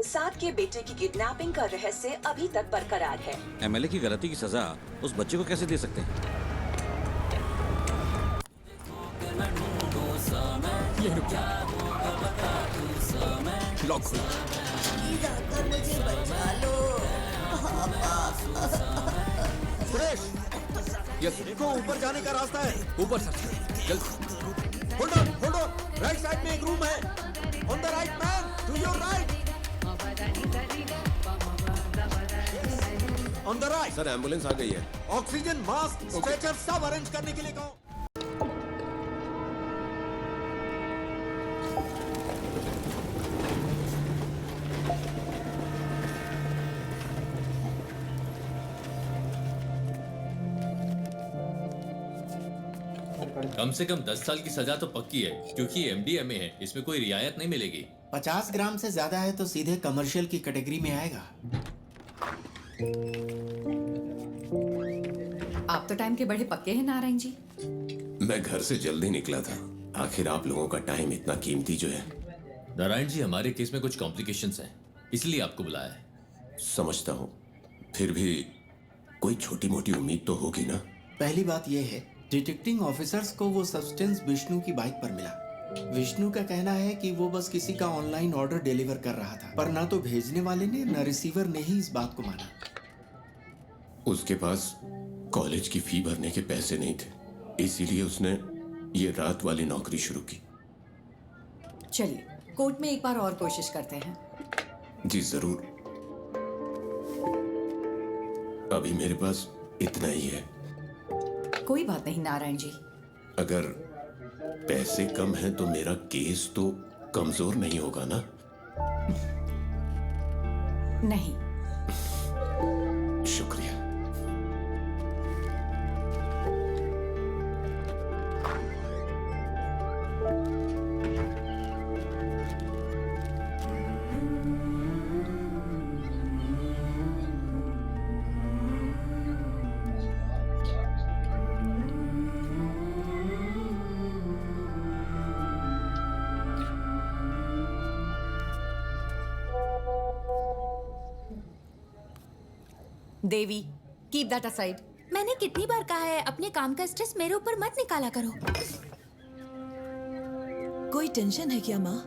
साथ के बेटे की किडनैपिंग का रहस्य अभी तक बरकरार है। एमएलए की गलती की सजा उस बच्चे को कैसे दे सकते हैं? लॉक खोलो। प्लीज आकर मुझे बचा लो। सुरेश, यस, देखो ऊपर जाने का रास्ता है। ऊपर सर, जल्दी। होल्ड ऑन, राइट साइड में एक रूम है। On the right man, to your right. On the right. Sir ambulance आ गई है। ऑक्सीजन, मास्क, स्ट्रेचर सब अरेंज करने के लिए कहो। कम से कम 10 साल की सजा तो पक्की है, क्योंकि एमडीएमए है, इसमें कोई रियायत नहीं मिलेगी। 50 ग्राम से ज्यादा है तो सीधे कमर्शियल की कैटेगरी में आएगा। आप तो टाइम के बड़े पक्के हैं नारायण जी। मैं घर से जल्दी निकला था। आखिर आप लोगों का टाइम इतना कीमती जो है। नारायण जी, हमारे केस में कुछ कॉम्प्लिकेशंस हैं, इसलिए आपको बुलाया है। समझता हूँ, फिर भी कोई छोटी मोटी उम्मीद तो होगी ना। पहली बात यह है, डिटेक्टिंग ऑफिसर्स को वो सब्सटेंस विष्णु की बाइक पर मिला। विष्णु का कहना है कि वो बस किसी का ऑनलाइन ऑर्डर डिलीवर कर रहा था, पर ना तो भेजने वाले ने न रिसीवर ने ही इस बात को माना। उसके पास कॉलेज की फी भरने के पैसे नहीं थे, इसीलिए उसने ये रात वाली नौकरी शुरू की। चलिए कोर्ट में एक बार और कोशिश करते हैं। जी जरूर। अभी मेरे पास इतना ही है। कोई बात नहीं नारायण जी। अगर पैसे कम हैं तो मेरा केस तो कमजोर नहीं होगा ना? नहीं। शुक्रिया। देवी, कीप दैट असाइड। मैंने कितनी बार कहा है अपने काम का स्ट्रेस मेरे ऊपर मत निकाला करो। कोई टेंशन है क्या माँ?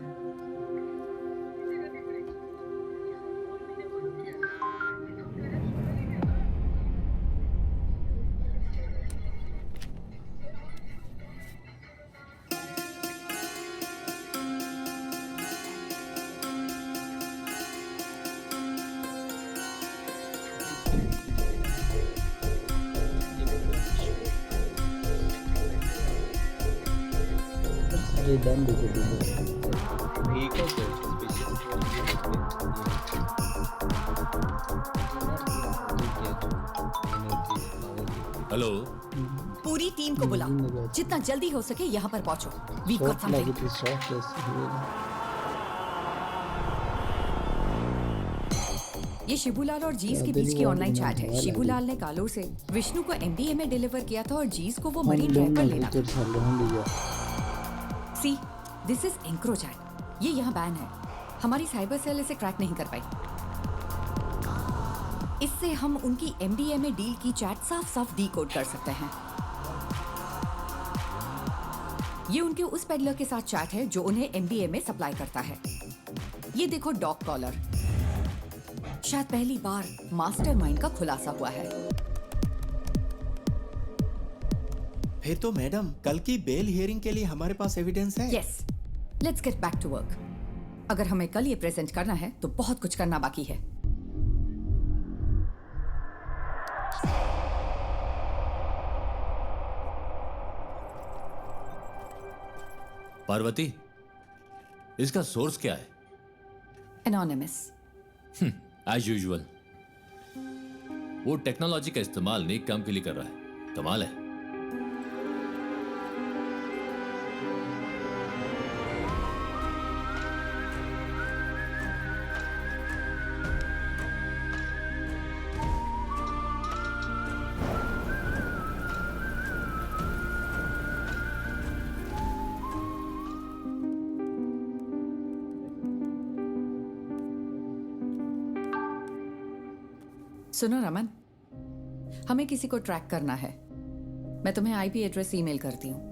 हेलो, पूरी टीम को बुलाओ, जितना जल्दी हो सके यहाँ पर पहुँचो। We've got something. ये शिबूलाल और जीस के बीच की ऑनलाइन चैट है। शिबूलाल ने कालो से विष्णु को एमडीएमए डिलीवर किया था और जीस को वो मरीन ड्राइव पर लेना था। सी, दिस इज एंक्रोचैट। ये यहाँ बैन है। हमारी साइबर सेल इसे क्रैक नहीं कर पाई। इससे हम उनकी एमडीएमए डील की चैट साफ साफ डीकोड कर सकते हैं। ये उनके उस पेडलर के साथ चैट है जो उन्हें एमडीएमए सप्लाई करता है। ये देखो डॉग कॉलर। शायद पहली बार मास्टरमाइंड का खुलासा हुआ है। फिर तो मैडम, कल की बेल हियरिंग के लिए हमारे पास एविडेंस है। Yes, let's get back to work. अगर हमें कल ये प्रेजेंट करना है तो बहुत कुछ करना बाकी है। पार्वती, इसका सोर्स क्या है? एनोनिमस। As usual. वो टेक्नोलॉजी का इस्तेमाल नेक काम के लिए कर रहा है। कमाल है। सुनो रमन, हमें किसी को ट्रैक करना है। मैं तुम्हें आईपी एड्रेस ईमेल करती हूँ।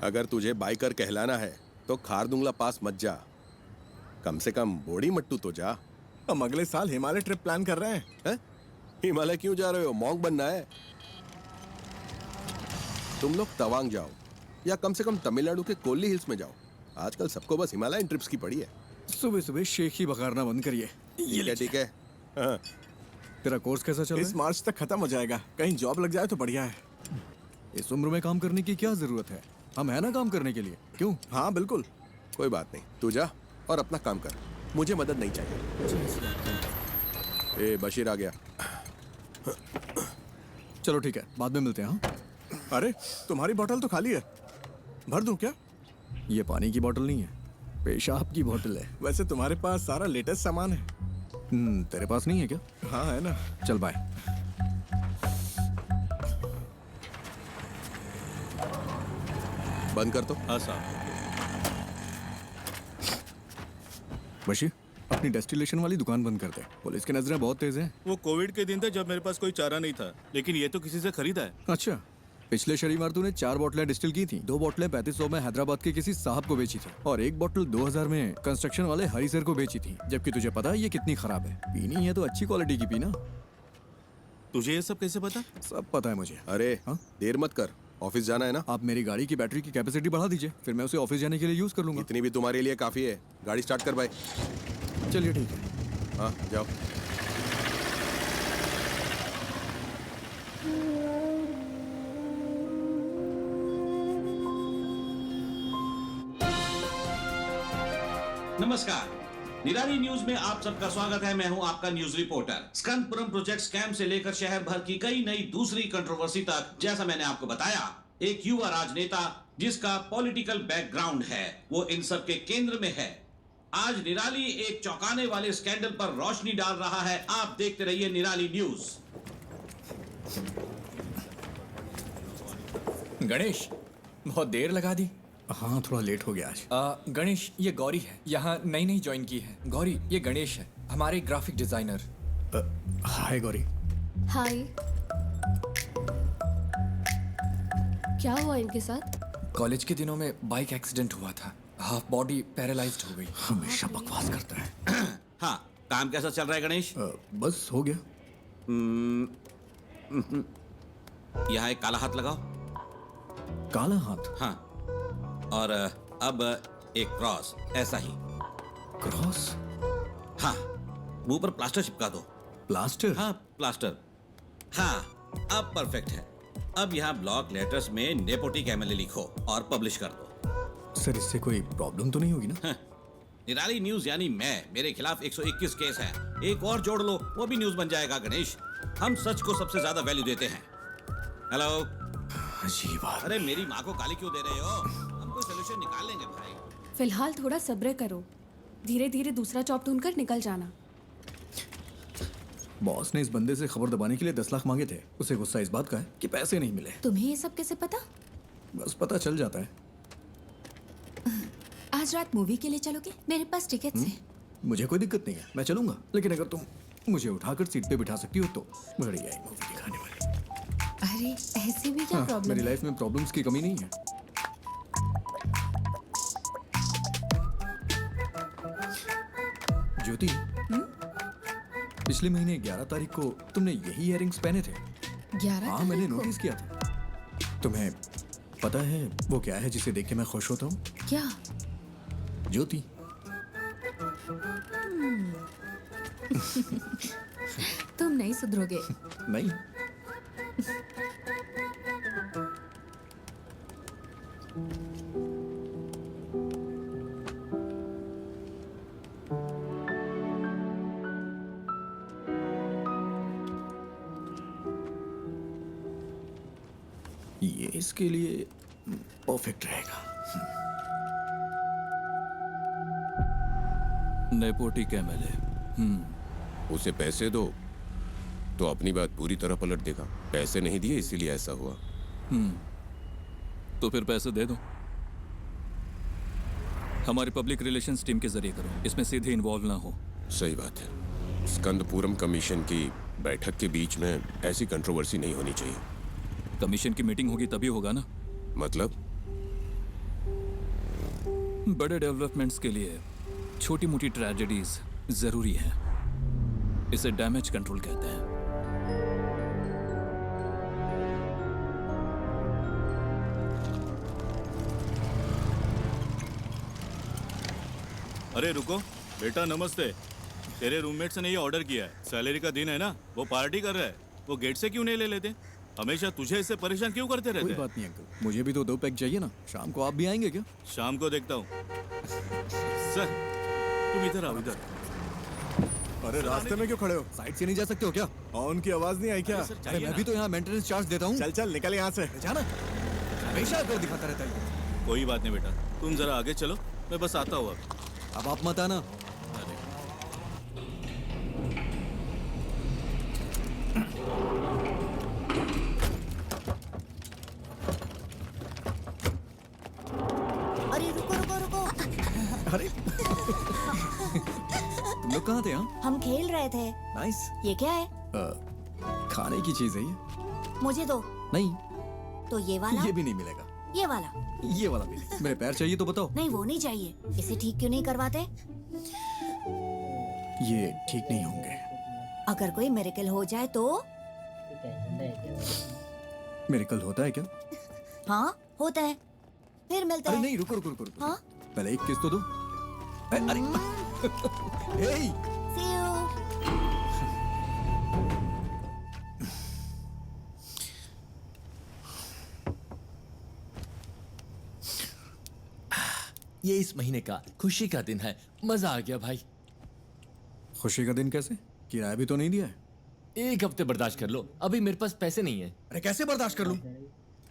अगर तुझे बाइकर कहलाना है तो खारदुंगला पास मत जा, कम से कम बोड़ी मट्टू तो जा। हम अगले साल हिमालय ट्रिप प्लान कर रहे हैं। हिमालय क्यों जा रहे हो? मॉन्क बनना है? तुम लोग तवांग जाओ या कम से कम तमिलनाडु के कोल्ली हिल्स में जाओ। आजकल सबको बस हिमालयन ट्रिप्स की पड़ी है। सुबह सुबह शेख ही बघारना बंद करिए। ठीक है। हाँ। तेरा कोर्स कैसा चल रहा है? इस मार्च तक खत्म हो जाएगा। कहीं जॉब लग जाए तो बढ़िया है। इस उम्र में काम करने की क्या जरूरत है? हम है ना काम करने के लिए। क्यों? हाँ बिल्कुल। कोई बात नहीं, तू जा और अपना काम कर, मुझे मदद नहीं चाहिए। ए बशीर आ गया। चलो ठीक है, बाद में मिलते हैं। हाँ? अरे तुम्हारी बोतल तो खाली है, भर दूं क्या? ये पानी की बोतल नहीं है, पेशाब की बोतल है। वैसे तुम्हारे पास सारा लेटेस्ट सामान है। तेरे पास नहीं है क्या? हाँ है ना। चल बाय। बंद कर तो। हाँ साहब। बशीर, अपनी डेस्टिलेशन वाली दुकान बंद कर दे। पुलिस की नजरें बहुत तेज हैं। वो कोविड के दिन थे जब मेरे पास कोई चारा नहीं था, लेकिन ये तो किसी से खरीदा है। अच्छा, पिछले शनिवार तूने 4 बोतलें डिस्टिल की थी। 2 बोतलें 3500 में हैदराबाद के किसी साहब को बेची थी और 1 बोतल 2000 में कंस्ट्रक्शन वाले हरी सर को बेची थी। जबकि तुझे पता है ये कितनी खराब है। पीनी है तो अच्छी क्वालिटी की पीना। तुझे ये सब कैसे पता? सब पता है मुझे। अरे देर मत कर, ऑफिस जाना है ना। आप मेरी गाड़ी की बैटरी की कैपेसिटी बढ़ा दीजिए, फिर मैं उसे ऑफिस जाने के लिए यूज कर लूंगा। इतनी भी तुम्हारे लिए काफी है। गाड़ी स्टार्ट कर भाई। चलिए ठीक है। हाँ जाओ। नमस्कार, निराली न्यूज में आप सबका स्वागत है। मैं हूं आपका न्यूज रिपोर्टर। स्कंदपुरम प्रोजेक्ट स्कैम से लेकर शहर भर की कई नई दूसरी कंट्रोवर्सी तक, जैसा मैंने आपको बताया, एक युवा राजनेता जिसका पॉलिटिकल बैकग्राउंड है, वो इन सब के केंद्र में है। आज निराली एक चौंकाने वाले स्कैंडल पर रोशनी डाल रहा है। आप देखते रहिए निराली न्यूज। गणेश, बहुत देर लगा दी। हाँ थोड़ा लेट हो गया आज। गणेश, ये गौरी है, यहाँ नई ज्वाइन की है। गौरी, ये गणेश है, हमारे ग्राफिक डिजाइनर। हाय गौरी। हाय। क्या हुआ इनके साथ? कॉलेज के दिनों में बाइक एक्सीडेंट हुआ था, हाफ बॉडी पैरालाइज्ड हो गई। हमेशा बकवास करता है। हाँ, काम कैसा चल रहा है गणेश? बस हो गया। यहाँ एक काला हाथ लगाओ। काला हाथ? हाँ, और अब एक क्रॉस, ऐसा ही। क्रॉस? हाँ, मुंह पर प्लास्टर चिपका दो। प्लास्टर? हाँ, प्लास्टर। हाँ, अब परफेक्ट है। अब यहाँ ब्लॉक लेटर्स में नेपोटिक एमएलए लिखो और पब्लिश कर दो। सर इससे कोई प्रॉब्लम तो नहीं होगी ना? हाँ, निराली न्यूज यानी मेरे खिलाफ 121 केस है। एक और जोड़ लो, वो भी न्यूज बन जाएगा। गणेश, हम सच को सबसे ज्यादा वैल्यू देते हैं। हेलो। अजीब बात। अरे मेरी माँ को गाली क्यों दे रहे हो? हम कोई सोल्यूशन निकाल लेंगे भाई। फिलहाल थोड़ा सब्र करो, धीरे धीरे दूसरा जॉब ढूंढकर निकल जाना। बॉस ने इस बंदे से खबर दबाने के लिए 10 लाख मांगे थे। उसे गुस्सा इस बात का है कि पैसे नहीं मिले। तुम्हें ये सब कैसे पता? बस पता चल जाता है। आज रात मूवी के लिए चलोगे? मेरे पास टिकट्स हैं। मुझे कोई दिक्कत नहीं है, मैं चलूंगा। लेकिन अगर तुम मुझे उठाकर सीट पे बिठा सकती हो तो बढ़िया है मूवी दिखाने वाली। अरे ऐसे भी क्या प्रॉब्लम मेरी है? लाइफ में प्रॉब्लम्स की कमी नहीं है। ज्योति, पिछले महीने 11 तारीख को तुमने यही इयररिंग्स पहने थे। 11? हाँ मैंने नोटिस किया था। तुम्हें पता है वो क्या है जिसे देख के मैं खुश होता हूँ? क्या? ज्योति। तुम नहीं सुधरोगे। नहीं। ये इसके लिए परफेक्ट रहेगा। नेपोटिक एमएलए। उसे पैसे दो तो अपनी बात पूरी तरह पलट देगा। पैसे नहीं दिए इसीलिए ऐसा हुआ। तो फिर पैसे दे दो। हमारे पब्लिक रिलेशंस टीम के जरिए करो, इसमें सीधे इन्वॉल्व ना हो। सही बात है। स्कंदपुरम कमीशन की बैठक के बीच में ऐसी कंट्रोवर्सी नहीं होनी चाहिए। कमीशन की मीटिंग होगी तभी होगा ना। मतलब? बड़े डेवलपमेंट्स के लिए छोटी मोटी ट्रेजेडीज जरूरी है। इसे डैमेज कंट्रोल कहते हैं। अरे रुको बेटा, नमस्ते। तेरे रूममेट से ने ये ऑर्डर किया है। सैलरी का दिन है ना, वो पार्टी कर रहा है। वो गेट से क्यों नहीं ले लेते? हमेशा तुझे इससे परेशान क्यों करते रहते? कोई बात नहीं अंकल, मुझे भी तो 2 पैक चाहिए ना। शाम को आप भी आएंगे क्या? शाम को देखता हूँ। सर तुम इधर आओ, इधर। अरे रास्ते में क्यों खड़े हो? साइड से नहीं जा सकते हो क्या? हॉर्न की आवाज नहीं आई क्या? अरे मैं भी तो यहाँ मेंटेनेंस चार्ज देता हूँ। चल चल निकल यहाँ से। जाना हमेशा अगर दिखाता रहता है। कोई बात नहीं बेटा, तुम जरा आगे चलो, मैं बस आता हूँ। अब आप मत आना। अरे रुको रुको रुको। अरे तुम लोग कहाँ थे? हाँ हम खेल रहे थे। नाइस। ये क्या है? खाने की चीज है ये। मुझे दो। नहीं तो ये वाला? ये भी नहीं मिलेगा। ये वाला? ये वाला भी नहीं। मेरे पैर चाहिए तो बताओ। नहीं वो नहीं चाहिए। इसे ठीक क्यों नहीं करवाते? ये ठीक नहीं होंगे। अगर कोई मिरेकल हो जाए तो? मिरेकल होता है क्या? हाँ होता है। फिर मिलता अरे है। नहीं रुको रुको रुको रुको। हाँ? पहले एक किस तो दो। अरे हे See you. ये इस महीने का खुशी का दिन है। मजा आ गया भाई। खुशी का दिन कैसे? किराया भी तो नहीं दिया है। 1 हफ्ते बर्दाश्त कर लो, अभी मेरे पास पैसे नहीं है। अरे कैसे बर्दाश्त कर लूं?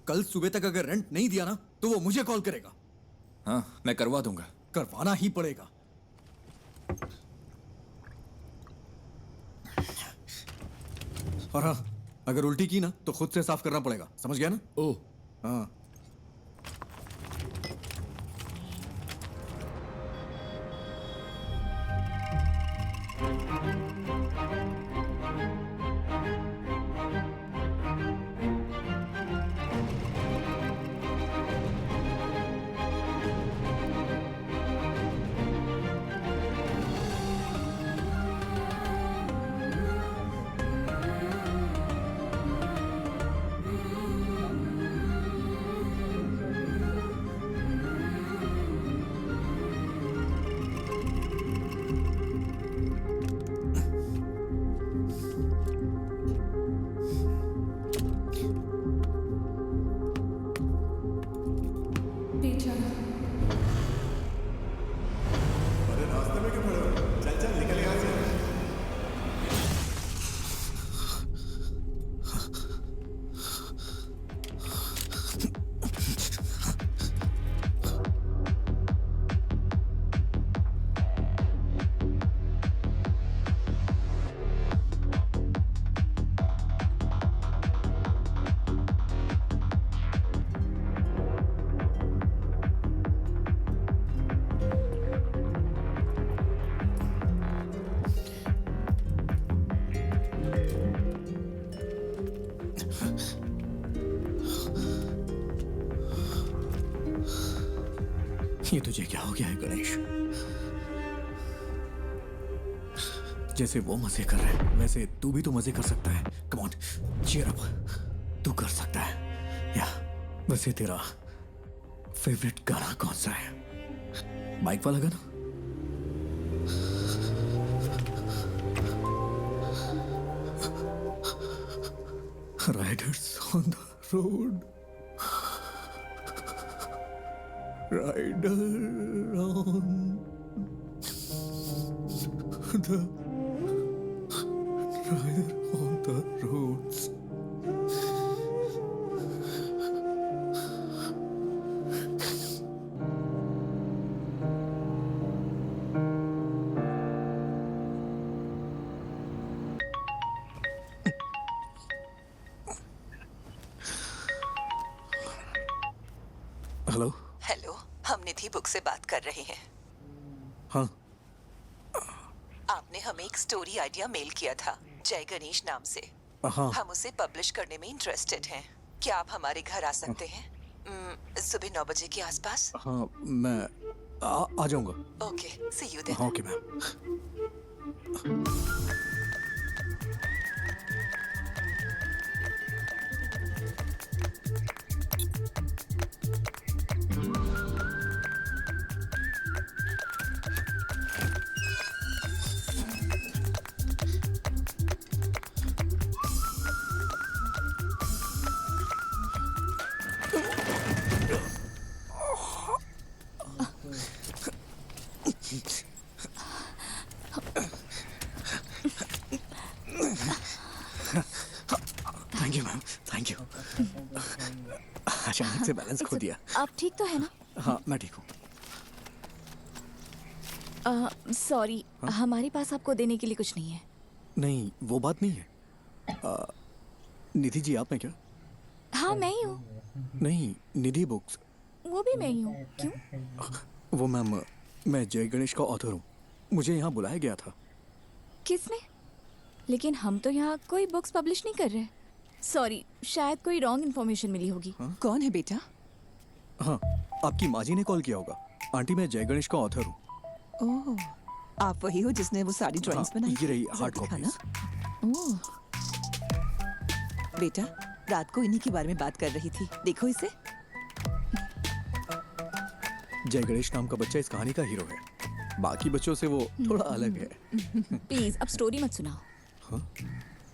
कल सुबह तक अगर रेंट नहीं दिया ना तो वो मुझे कॉल करेगा। हाँ मैं करवा दूंगा। करवाना ही पड़ेगा। और हाँ, अगर उल्टी की ना तो खुद से साफ करना पड़ेगा, समझ गया ना? ओह हाँ। ये तुझे क्या हो गया है गणेश? जैसे वो मजे कर रहे हैं वैसे तू भी तो मजे कर सकता है। Come on, cheer up. तू कर सकता है। या वैसे तेरा फेवरेट गाना कौन सा है? बाइक वाला गाना? Riders on the road, rider on the rider on the roads. Hello. Hello, हम निधि बुक से बात कर रहे हैं। हाँ। आपने हमें एक स्टोरी आइडिया मेल किया था जय गणेश नाम से। हाँ। हम उसे पब्लिश करने में इंटरेस्टेड हैं। क्या आप हमारे घर आ सकते हैं सुबह 9 बजे के आसपास? हाँ, मैं आ जाऊंगा। Okay, see you then. हाँ, okay ma'am. Thank you ma'am, thank you. अचानक से बैलेंस खो दिया। आप ठीक तो है ना? हाँ, मैं ठीक हूँ। सॉरी, हमारे पास आपको देने के लिए कुछ नहीं है। नहीं, वो बात नहीं है। निधि जी, आप हैं क्या? हाँ, मैं ही हूँ। नहीं, निधि बुक्स। वो भी मैं ही हूँ। क्यों? वो मैम, मैं जय गणेश का ऑथर हूँ। मुझे यहाँ बुलाया गया था। किसने? लेकिन हम तो यहाँ कोई बुक्स पब्लिश नहीं कर रहे। सॉरी, शायद कोई रॉन्ग इन्फॉर्मेशन मिली होगी। कौन है बेटा? हाँ, आपकी माँ जी ने कॉल किया होगा। आंटी, मैं जय गणेश का ऑथर हूँ। ओह, आप वही हो जिसने वो सारी ड्राइंग्स बनाई? ये रही हार्ड कॉपी। ओह, बेटा, रात को इन्हीं के बारे में बात कर रही थी। देखो इसे। जय गणेश नाम का बच्चा इस कहानी का हीरो है। बाकी बच्चों से वो थोड़ा अलग है। प्लीज अब स्टोरी मत सुनाओ।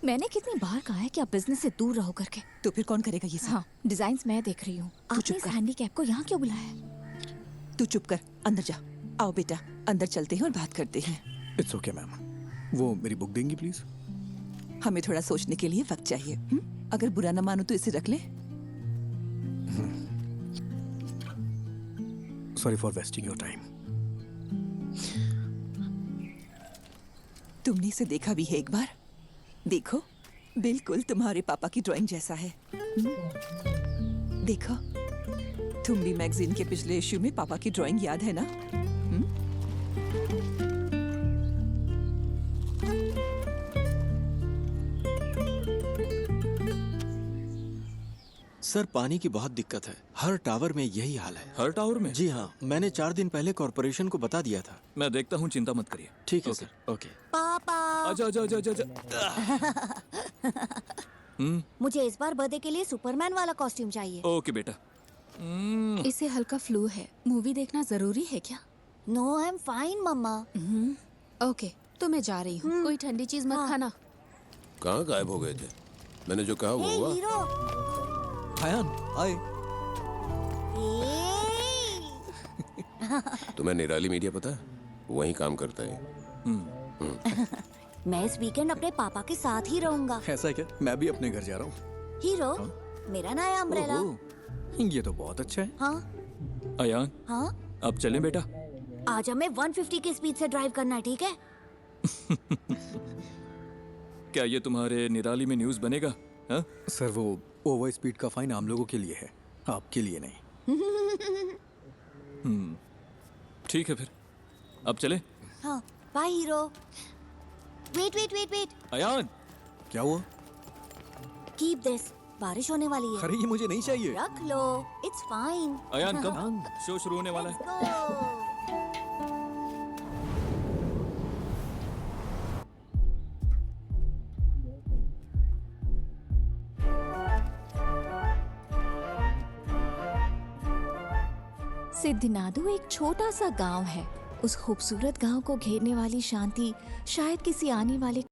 मैंने कितनी बार कहा है कि आप बिजनेस से दूर रहो करके। तो फिर कौन करेगा ये सब? हाँ, डिजाइन्स मैं देख रही हूँ। आपने इस हैंडीकैप को यहाँ क्यों बुलाया है? तू चुप कर, अंदर जा। आओ बेटा, अंदर चलते हैं और बात करते हैं। It's okay ma'am. वो मेरी बुक देंगी प्लीज? हमें थोड़ा सोचने के लिए वक्त चाहिए। अगर बुरा न मानो तो इसे रख ले। Sorry for wasting your time. तुमने इसे देखा भी है एक बार? देखो, बिल्कुल तुम्हारे पापा की ड्राइंग जैसा है। देखो, तुम भी मैगजीन के पिछले इश्यू में पापा की ड्राइंग याद है ना? सर, पानी की बहुत दिक्कत है। हर टावर में यही हाल है। हर टावर में? जी हाँ, मैंने 4 दिन पहले कॉर्पोरेशन को बता दिया था। मैं देखता हूँ, चिंता मत करिए। ठीक है सर। ओके। पापा, आजा आजा आजा आजा। मुझे इस बार बर्थडे के लिए सुपरमैन वाला कॉस्ट्यूम चाहिए। ओके बेटा। इसे हल्का फ्लू है। मूवी देखना जरूरी है क्या? No, I am fine mama. Okay, तो मैं जा रही हूँ। कोई ठंडी चीज मत खाना। कहाँ गायब हो गए थे? मैंने जो कहा वो हे हुआ? हीरो। हायान, आए। तुम्हें निराली मीडिया पता है? वहीं काम करता है। मैं इस वीकेंड अपने पापा के साथ ही रहूंगा। ऐसा है क्या? मैं भी अपने घर जा रहा हूँ। हीरो, मेरा नया अम्ब्रेला। ये तो बहुत अच्छा है। हाँ अयान, हाँ, अब चलें बेटा? आज हमें 150 की स्पीड से ड्राइव करना है, ठीक है? क्या ये तुम्हारे निराली में न्यूज़ बनेगा? हाँ? सर, वो ओवर स्पीड का फाइन आम लोगों के लिए है, आपके लिए नहीं। ठीक है फिर, अब चले? हाँ, bye hero. Wait wait wait wait. Ayaan, क्या हुआ? कीप दिस, बारिश होने वाली है। अरे ये मुझे नहीं चाहिए। रख लो, इट्स फाइन। अयान कब शो शुरू होने वाला है? सिद्धिनादु एक छोटा सा गांव है। उस खूबसूरत गांव को घेरने वाली शांति शायद किसी आने वाले